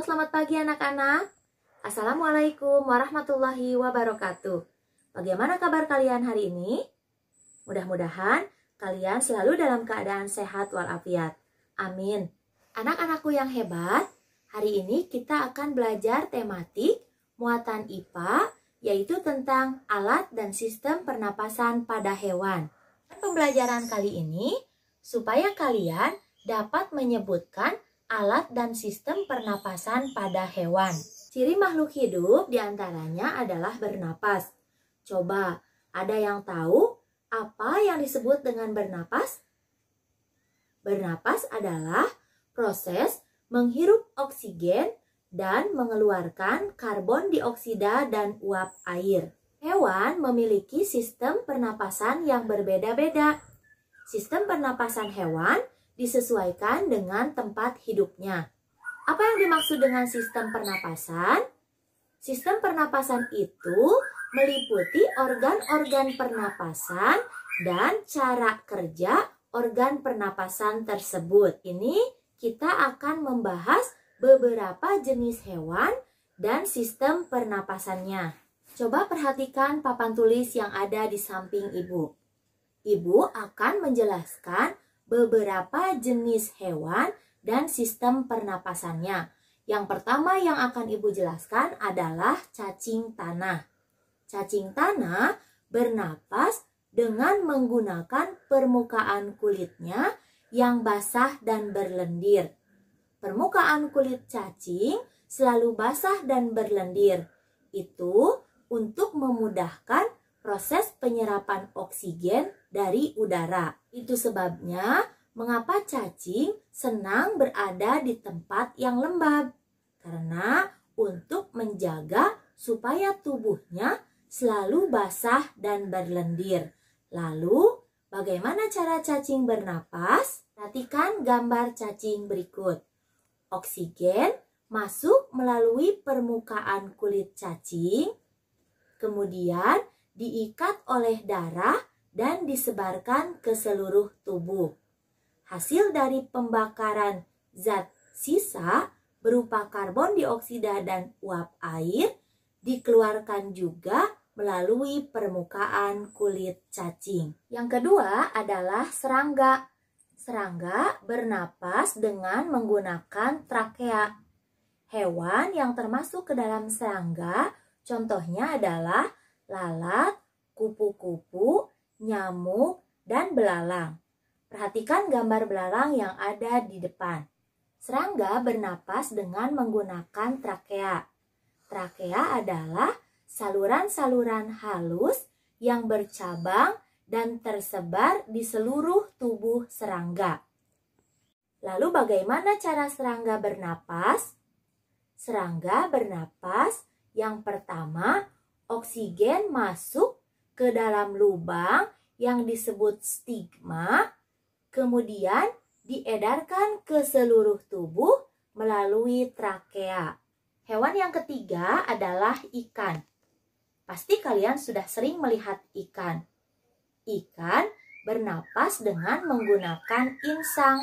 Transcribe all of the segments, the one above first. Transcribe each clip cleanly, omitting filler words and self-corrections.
selamat pagi anak-anak. Assalamualaikum warahmatullahi wabarakatuh. Bagaimana kabar kalian hari ini? Mudah-mudahan kalian selalu dalam keadaan sehat walafiat. Amin. Anak-anakku yang hebat, hari ini kita akan belajar tematik muatan IPA, yaitu tentang alat dan sistem pernapasan pada hewan. Pembelajaran kali ini supaya kalian dapat menyebutkan alat dan sistem pernapasan pada hewan. Ciri makhluk hidup diantaranya adalah bernapas. Coba, ada yang tahu apa yang disebut dengan bernapas? Bernapas adalah proses menghirup oksigen dan mengeluarkan karbon dioksida dan uap air. Hewan memiliki sistem pernapasan yang berbeda-beda. Sistem pernapasan hewan disesuaikan dengan tempat hidupnya. Apa yang dimaksud dengan sistem pernapasan? Sistem pernapasan itu meliputi organ-organ pernapasan dan cara kerja organ pernapasan tersebut. Ini kita akan membahas beberapa jenis hewan dan sistem pernapasannya. Coba perhatikan papan tulis yang ada di samping ibu. Ibu akan menjelaskan beberapa jenis hewan dan sistem pernapasannya. Yang pertama yang akan ibu jelaskan adalah cacing tanah. Cacing tanah bernapas dengan menggunakan permukaan kulitnya yang basah dan berlendir. Permukaan kulit cacing selalu basah dan berlendir. Itu untuk memudahkan proses penyerapan oksigen dari udara. Itu sebabnya mengapa cacing senang berada di tempat yang lembab. Karena untuk menjaga supaya tubuhnya selalu basah dan berlendir. Lalu, bagaimana cara cacing bernapas? Perhatikan gambar cacing berikut. Oksigen masuk melalui permukaan kulit cacing, kemudian diikat oleh darah dan disebarkan ke seluruh tubuh. Hasil dari pembakaran zat sisa berupa karbon dioksida dan uap air dikeluarkan juga melalui permukaan kulit cacing. Yang kedua adalah serangga. Serangga bernapas dengan menggunakan trakea. Hewan yang termasuk ke dalam serangga contohnya adalah lalat, kupu-kupu, nyamuk, dan belalang. Perhatikan gambar belalang yang ada di depan. Serangga bernapas dengan menggunakan trakea. Trakea adalah saluran-saluran halus yang bercabang dan tersebar di seluruh tubuh serangga. Lalu bagaimana cara serangga bernapas? Serangga bernapas yang pertama, oksigen masuk ke dalam lubang yang disebut stigma, kemudian diedarkan ke seluruh tubuh melalui trakea. Hewan yang ketiga adalah ikan. Pasti kalian sudah sering melihat ikan. Ikan bernapas dengan menggunakan insang.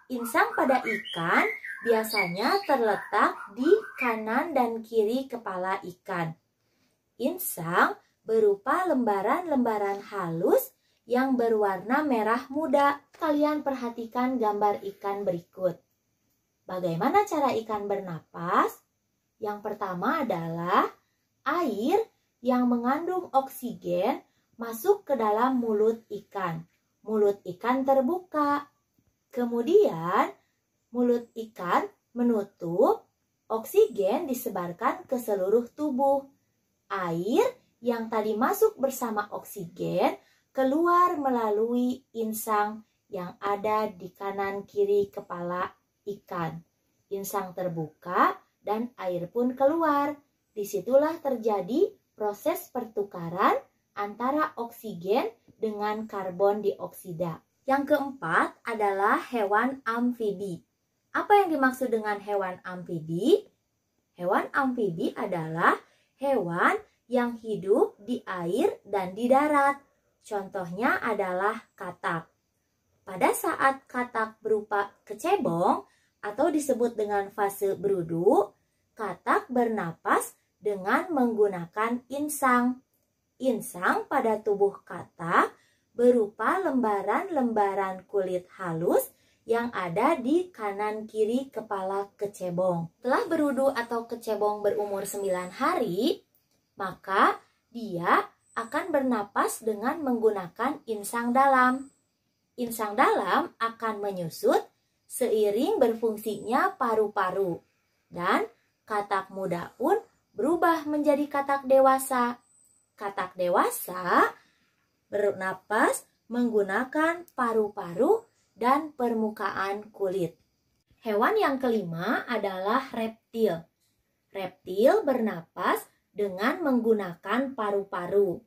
Insang pada ikan biasanya terletak di kanan dan kiri kepala ikan. Insang berupa lembaran-lembaran halus yang berwarna merah muda. Kalian perhatikan gambar ikan berikut. Bagaimana cara ikan bernapas? Yang pertama adalah air yang mengandung oksigen masuk ke dalam mulut ikan. Mulut ikan terbuka. Kemudian mulut ikan menutup, oksigen disebarkan ke seluruh tubuh. Air yang tadi masuk bersama oksigen keluar melalui insang yang ada di kanan kiri kepala ikan. Insang terbuka dan air pun keluar. Disitulah terjadi proses pertukaran antara oksigen dengan karbon dioksida. Yang keempat adalah hewan amfibi. Apa yang dimaksud dengan hewan amfibi? Hewan amfibi adalah hewan yang hidup di air dan di darat. Contohnya adalah katak. Pada saat katak berupa kecebong, atau disebut dengan fase berudu, katak bernapas dengan menggunakan insang. Insang pada tubuh katak berupa lembaran-lembaran kulit halus yang ada di kanan kiri kepala kecebong. Setelah berudu atau kecebong berumur 9 hari, maka dia akan bernapas dengan menggunakan insang dalam. Insang dalam akan menyusut seiring berfungsinya paru-paru, dan katak muda pun berubah menjadi katak dewasa. Katak dewasa bernapas menggunakan paru-paru dan permukaan kulit. Hewan yang kelima adalah reptil. Reptil bernapas dengan menggunakan paru-paru.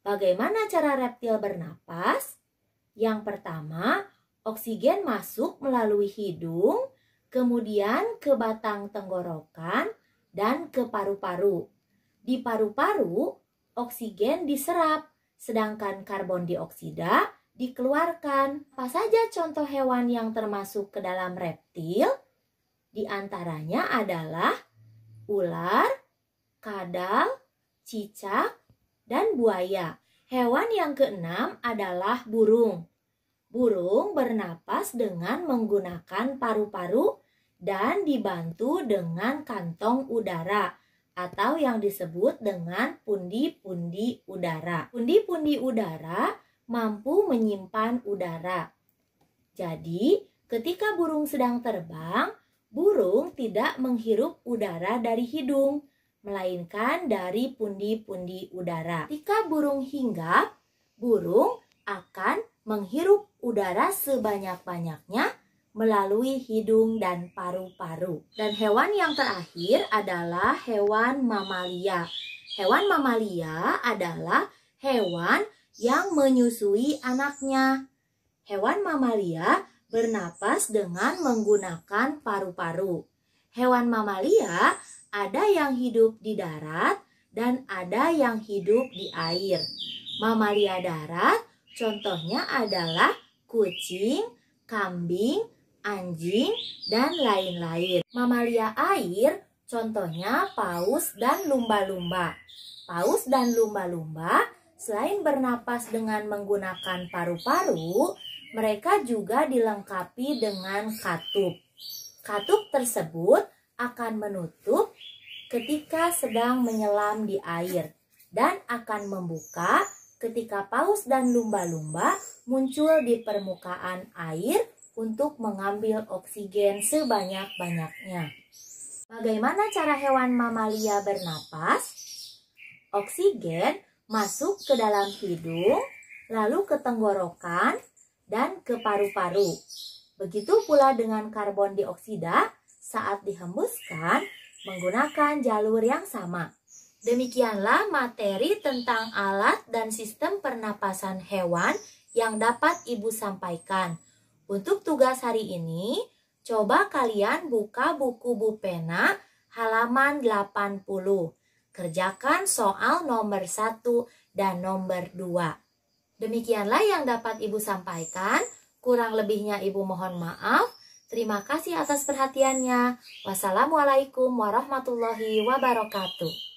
Bagaimana cara reptil bernapas? Yang pertama, oksigen masuk melalui hidung, kemudian ke batang tenggorokan, dan ke paru-paru. Di paru-paru, oksigen diserap, sedangkan karbon dioksida dikeluarkan. Apa saja contoh hewan yang termasuk ke dalam reptil? Di antaranya adalah ular, kadal, cicak, dan buaya. Hewan yang keenam adalah burung. Burung bernapas dengan menggunakan paru-paru dan dibantu dengan kantong udara atau yang disebut dengan pundi-pundi udara. Pundi-pundi udara mampu menyimpan udara. Jadi, ketika burung sedang terbang, burung tidak menghirup udara dari hidung, melainkan dari pundi-pundi udara. Ketika burung hinggap, burung akan menghirup udara sebanyak-banyaknya melalui hidung dan paru-paru. Dan hewan yang terakhir adalah hewan mamalia. Hewan mamalia adalah hewan yang menyusui anaknya. Hewan mamalia bernapas dengan menggunakan paru-paru. Hewan mamalia ada yang hidup di darat dan ada yang hidup di air. Mamalia darat contohnya adalah kucing, kambing, anjing, dan lain-lain. Mamalia air contohnya paus dan lumba-lumba. Paus dan lumba-lumba selain bernapas dengan menggunakan paru-paru, mereka juga dilengkapi dengan katup. Katup tersebut akan menutup ketika sedang menyelam di air dan akan membuka ketika paus dan lumba-lumba muncul di permukaan air untuk mengambil oksigen sebanyak-banyaknya. Bagaimana cara hewan mamalia bernapas? Oksigen masuk ke dalam hidung, lalu ke tenggorokan, dan ke paru-paru. Begitu pula dengan karbon dioksida saat dihembuskan menggunakan jalur yang sama. Demikianlah materi tentang alat dan sistem pernapasan hewan yang dapat Ibu sampaikan. Untuk tugas hari ini, coba kalian buka buku Bu Pena halaman 80. Kerjakan soal nomor 1 dan nomor 2. Demikianlah yang dapat Ibu sampaikan. Kurang lebihnya Ibu mohon maaf. Terima kasih atas perhatiannya. Wassalamualaikum warahmatullahi wabarakatuh.